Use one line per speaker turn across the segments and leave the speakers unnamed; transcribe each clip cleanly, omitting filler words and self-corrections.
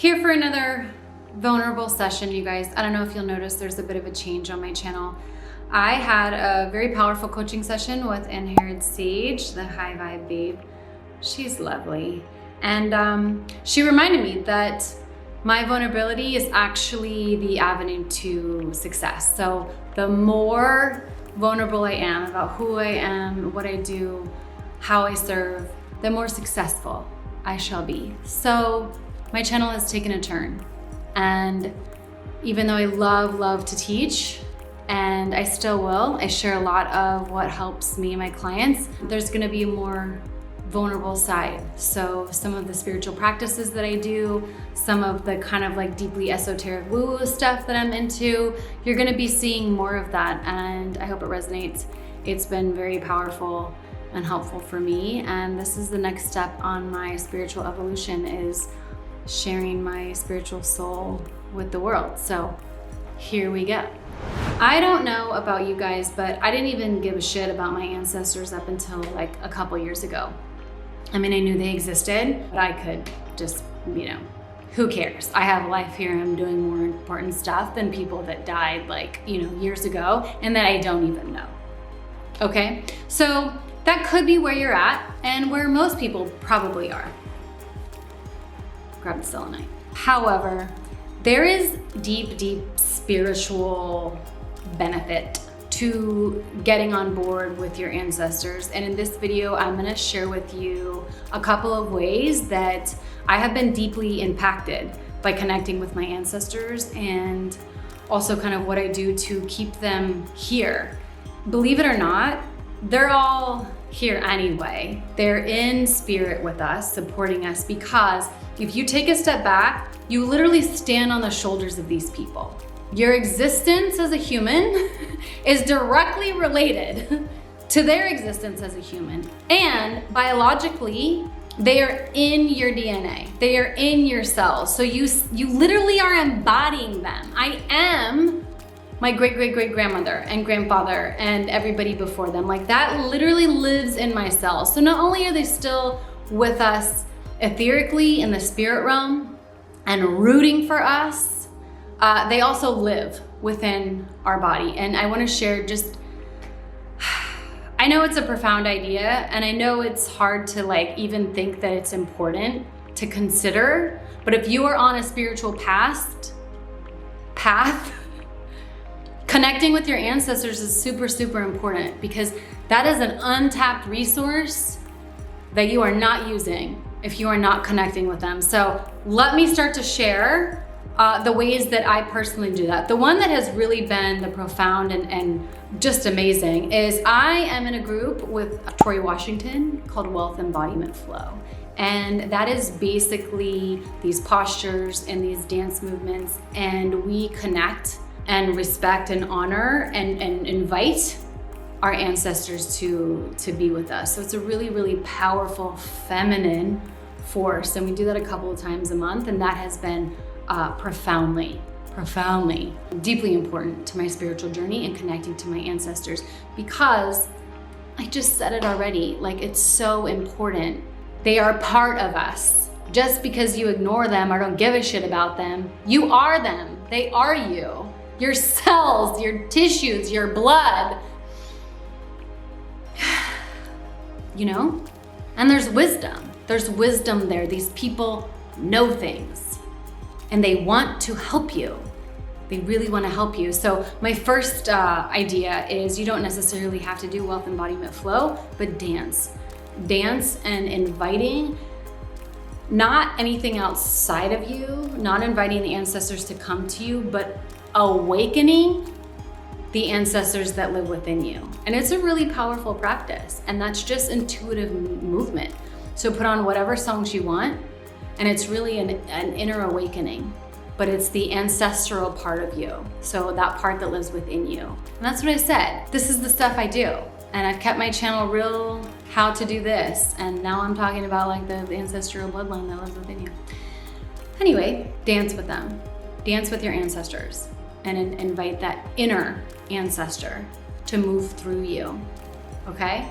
Here for another vulnerable session, you guys. I don't know if you'll notice there's a bit of a change on my channel. I had a very powerful coaching session with Inherent Sage, the high vibe babe. She's lovely. And she reminded me that my vulnerability is actually the avenue to success. So the more vulnerable I am about who I am, what I do, how I serve, the more successful I shall be. So my channel has taken a turn. And even though I love to teach, and I still will, I share a lot of what helps me and my clients, there's gonna be a more vulnerable side. So some of the spiritual practices that I do, some of the kind of like deeply esoteric woo-woo stuff that I'm into, you're gonna be seeing more of that, and I hope it resonates. It's been very powerful and helpful for me, and this is the next step on my spiritual evolution, is sharing my spiritual soul with the world. So here we go. I don't know about you guys, but I didn't even give a shit about my ancestors up until like a couple years ago. I mean, I knew they existed, but I could just, who cares? I have a life here. I'm doing more important stuff than people that died like, years ago and that I don't even know. Okay? So that could be where you're at and where most people probably are. Grab the selenite. However, there is deep spiritual benefit to getting on board with your ancestors. And in this video, I'm gonna share with you a couple of ways that I have been deeply impacted by connecting with my ancestors, and also kind of what I do to keep them here. Believe it or not, they're all here anyway. They're in spirit with us, supporting us, because if you take a step back, you literally stand on the shoulders of these people. Your existence as a human is directly related to their existence as a human. And biologically, they are in your DNA. They are in your cells. So you literally are embodying them. I am my great-great-great-grandmother and grandfather and everybody before them. Like, that literally lives in my cells. So not only are they still with us etherically in the spirit realm and rooting for us, they also live within our body. And I want to share I know it's a profound idea, and I know it's hard to even think that it's important to consider, but if you are on a spiritual path, connecting with your ancestors is super important, because that is an untapped resource that you are not using if you are not connecting with them. So let me start to share the ways that I personally do that. The one that has really been the profound and just amazing is I am in a group with Tori Washington called Wealth Embodiment Flow. And that is basically these postures and these dance movements, and we connect and respect and honor and invite our ancestors to be with us. So it's a really powerful feminine force, and we do that a couple of times a month, and that has been profoundly deeply important to my spiritual journey and connecting to my ancestors, because I just said it already, it's so important. They are part of us. Just because you ignore them or don't give a shit about them, you are them. They are you. Your cells, your tissues, your blood. And there's wisdom. There's wisdom there. These people know things, and they want to help you. They really want to help you. So my first idea is you don't necessarily have to do Wealth Embodiment Flow, but dance. Dance and inviting not anything outside of you, not inviting the ancestors to come to you, but awakening the ancestors that live within you. And it's a really powerful practice, and that's just intuitive movement. So put on whatever songs you want, and it's really an inner awakening, but it's the ancestral part of you. So that part that lives within you. And that's what I said. This is the stuff I do. And I've kept my channel real how to do this. And now I'm talking about the ancestral bloodline that lives within you. Anyway, dance with them. Dance with your ancestors and invite that inner ancestor to move through you, okay?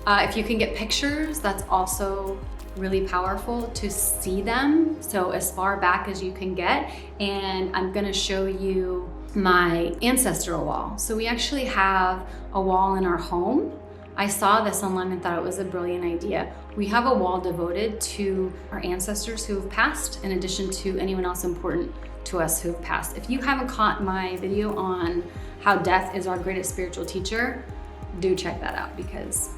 If you can get pictures, that's also really powerful to see them. So as far back as you can get. And I'm gonna show you my ancestral wall. So we actually have a wall in our home. I saw this online and thought it was a brilliant idea. We have a wall devoted to our ancestors who have passed, in addition to anyone else important to us who have passed. If you haven't caught my video on how death is our greatest spiritual teacher, do check that out, because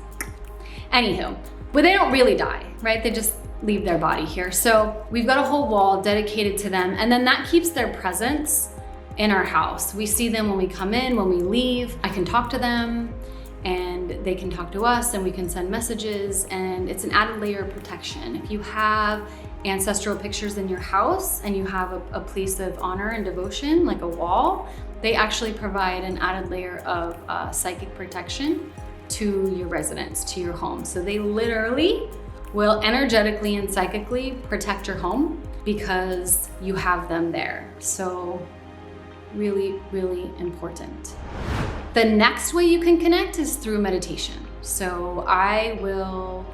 anywho, but they don't really die, right? They just leave their body here. So we've got a whole wall dedicated to them, and then that keeps their presence in our house. We see them when we come in, when we leave. I can talk to them and they can talk to us, and we can send messages, and it's an added layer of protection. If you have ancestral pictures in your house and you have a place of honor and devotion, like a wall, they actually provide an added layer of psychic protection to your residence, to your home. So they literally will energetically and psychically protect your home because you have them there. So really, really important. The next way you can connect is through meditation. So I will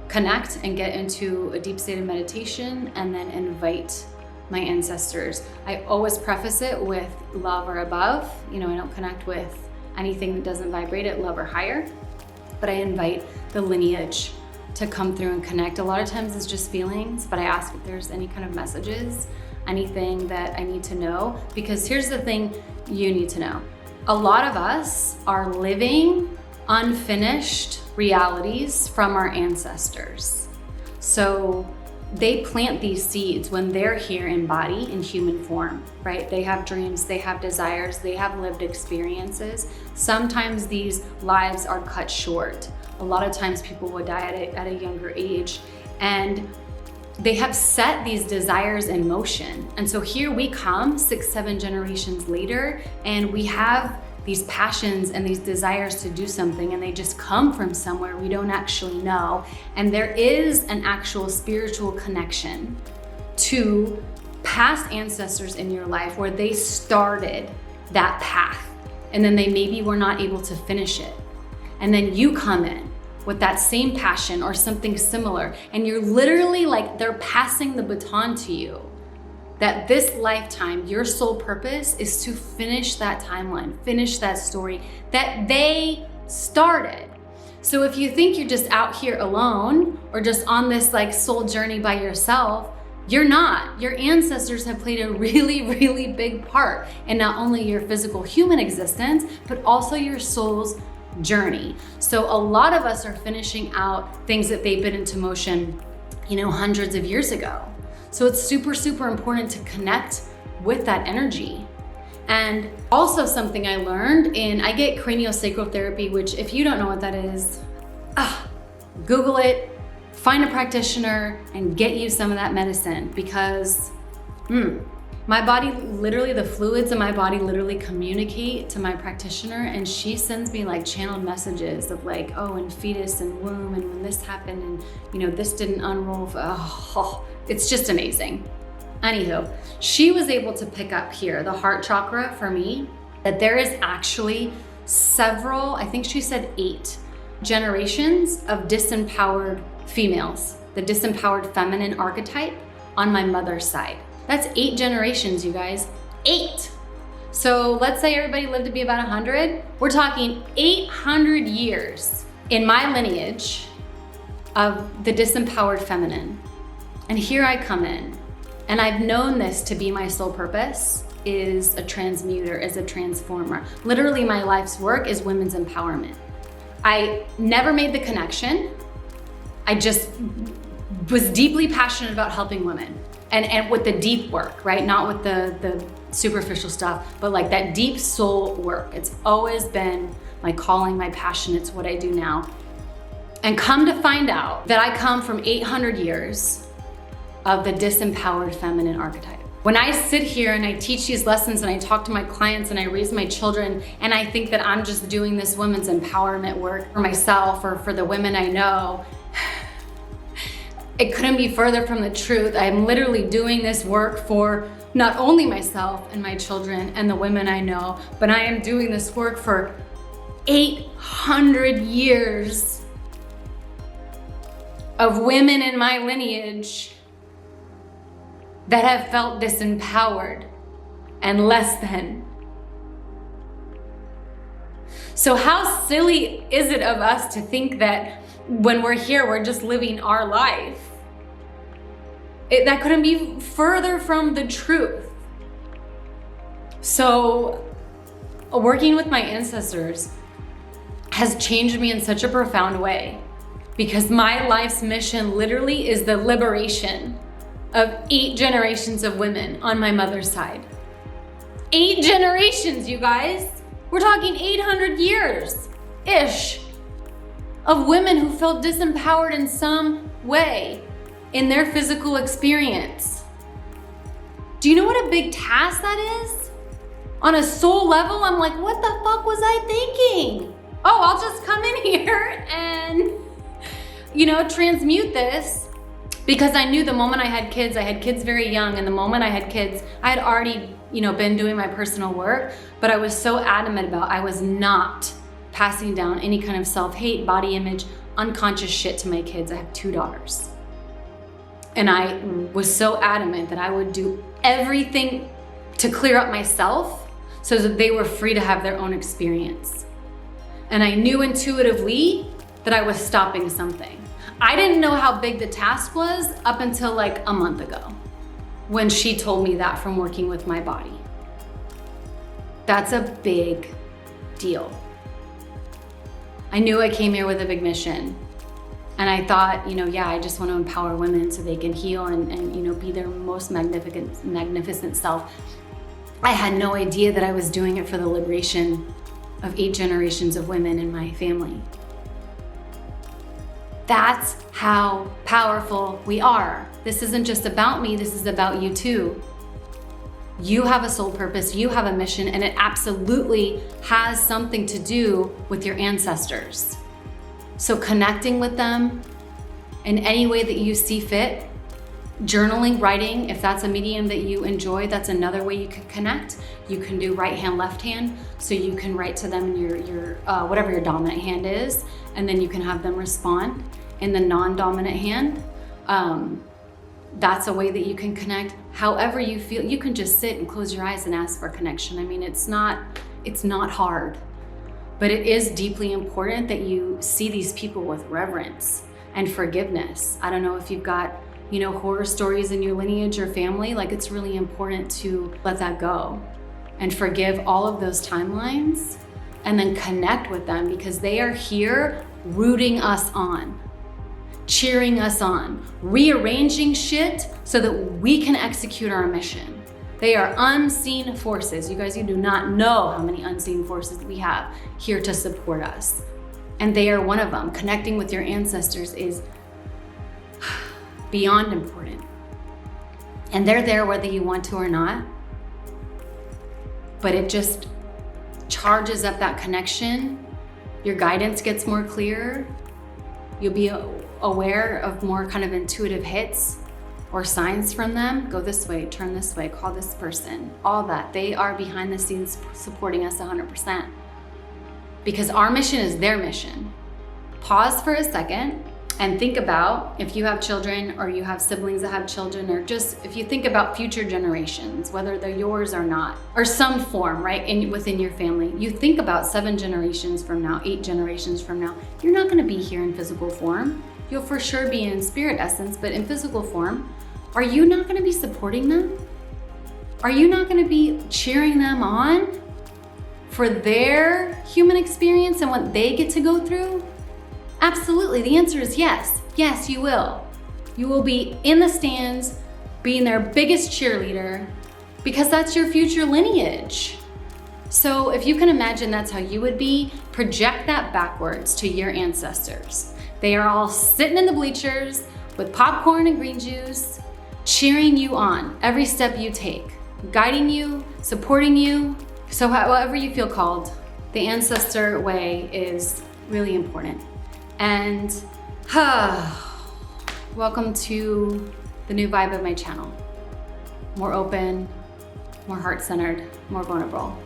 connect and get into a deep state of meditation and then invite my ancestors. I always preface it with love or above. I don't connect with anything that doesn't vibrate at love or higher, but I invite the lineage to come through and connect. A lot of times it's just feelings, but I ask if there's any kind of messages, anything that I need to know, because here's the thing you need to know. A lot of us are living unfinished realities from our ancestors. So they plant these seeds when they're here in body, in human form, right? They have dreams, they have desires, they have lived experiences. Sometimes these lives are cut short. A lot of times people will die at a younger age, and they have set these desires in motion. And so here we come 6, 7 generations later, and we have these passions and these desires to do something, and they just come from somewhere we don't actually know. And there is an actual spiritual connection to past ancestors in your life where they started that path, and then they maybe were not able to finish it. And then you come in with that same passion or something similar, and you're literally like, they're passing the baton to you. That this lifetime, your sole purpose is to finish that timeline, finish that story that they started. So if you think you're just out here alone or just on this like soul journey by yourself, you're not. Your ancestors have played a really, really big part in not only your physical human existence, but also your soul's journey. So a lot of us are finishing out things that they put into motion, hundreds of years ago. So it's super, super important to connect with that energy. And also something I learned I get craniosacral therapy, which if you don't know what that is, Google it, find a practitioner and get you some of that medicine, because my body, literally the fluids in my body literally communicate to my practitioner, and she sends me like channeled messages of like, oh, and fetus and womb, and when this happened, and this didn't unroll. It's just amazing. Anywho, she was able to pick up here, the heart chakra for me, that there is actually several, I think she said 8 generations of disempowered females, the disempowered feminine archetype on my mother's side. That's 8 generations, you guys, 8. So let's say everybody lived to be about 100. We're talking 800 years in my lineage of the disempowered feminine. And here I come in, and I've known this to be my sole purpose, is a transmuter, is a transformer. Literally my life's work is women's empowerment. I never made the connection. I just was deeply passionate about helping women, and with the deep work, right? Not with the superficial stuff, but like that deep soul work. It's always been my calling, my passion. It's what I do now. And come to find out that I come from 800 years of the disempowered feminine archetype. When I sit here and I teach these lessons and I talk to my clients and I raise my children, and I think that I'm just doing this women's empowerment work for myself or for the women I know, it couldn't be further from the truth. I'm literally doing this work for not only myself and my children and the women I know, but I am doing this work for 800 years of women in my lineage that have felt disempowered and less than. So how silly is it of us to think that when we're here, we're just living our life? That couldn't be further from the truth. So working with my ancestors has changed me in such a profound way, because my life's mission literally is the liberation of 8 generations of women on my mother's side. 8 generations, you guys. We're talking 800 years-ish of women who felt disempowered in some way in their physical experience. Do you know what a big task that is? On a soul level, I'm like, what the fuck was I thinking? Oh, I'll just come in here and, transmute this. Because I knew the moment I had kids very young, and the moment I had kids, I had already, been doing my personal work, but I was so adamant about I was not passing down any kind of self-hate, body image, unconscious shit to my kids. I have 2 daughters. And I was so adamant that I would do everything to clear up myself so that they were free to have their own experience. And I knew intuitively that I was stopping something. I didn't know how big the task was up until like a month ago, when she told me that from working with my body. That's a big deal. I knew I came here with a big mission. And I thought, I just want to empower women so they can heal and be their most magnificent self. I had no idea that I was doing it for the liberation of 8 generations of women in my family. That's how powerful we are. This isn't just about me, this is about you too. You have a soul purpose, you have a mission, and it absolutely has something to do with your ancestors. So connecting with them in any way that you see fit, journaling, writing, if that's a medium that you enjoy, that's another way you can connect. You can do right hand, left hand, so you can write to them in your whatever your dominant hand is, and then you can have them respond in the non-dominant hand. That's a way that you can connect. However you feel, you can just sit and close your eyes and ask for connection. I mean, it's not hard, but it is deeply important that you see these people with reverence and forgiveness. I don't know if you've got horror stories in your lineage or family, like it's really important to let that go and forgive all of those timelines and then connect with them, because they are here rooting us on, cheering us on, rearranging shit so that we can execute our mission. They are unseen forces. You guys, you do not know how many unseen forces we have here to support us. And they are one of them. Connecting with your ancestors is beyond important. And they're there whether you want to or not. But it just charges up that connection. Your guidance gets more clear. You'll be aware of more kind of intuitive hits or signs from them. Go this way, turn this way, call this person, all that. They are behind the scenes supporting us 100%. Because our mission is their mission. Pause for a second and think about if you have children or you have siblings that have children, or just if you think about future generations, whether they're yours or not, or some form, right, within your family. You think about 7 generations from now, 8 generations from now, you're not gonna be here in physical form. You'll for sure be in spirit essence, but in physical form, are you not gonna be supporting them? Are you not gonna be cheering them on for their human experience and what they get to go through? Absolutely, the answer is yes. Yes, you will. You will be in the stands, being their biggest cheerleader, because that's your future lineage. So if you can imagine that's how you would be, project that backwards to your ancestors. They are all sitting in the bleachers with popcorn and green juice, cheering you on every step you take, guiding you, supporting you. So however you feel called, the ancestor way is really important. And welcome to the new vibe of my channel. More open, more heart-centered, more vulnerable.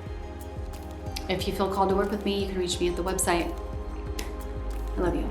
If you feel called to work with me, you can reach me at the website. I love you.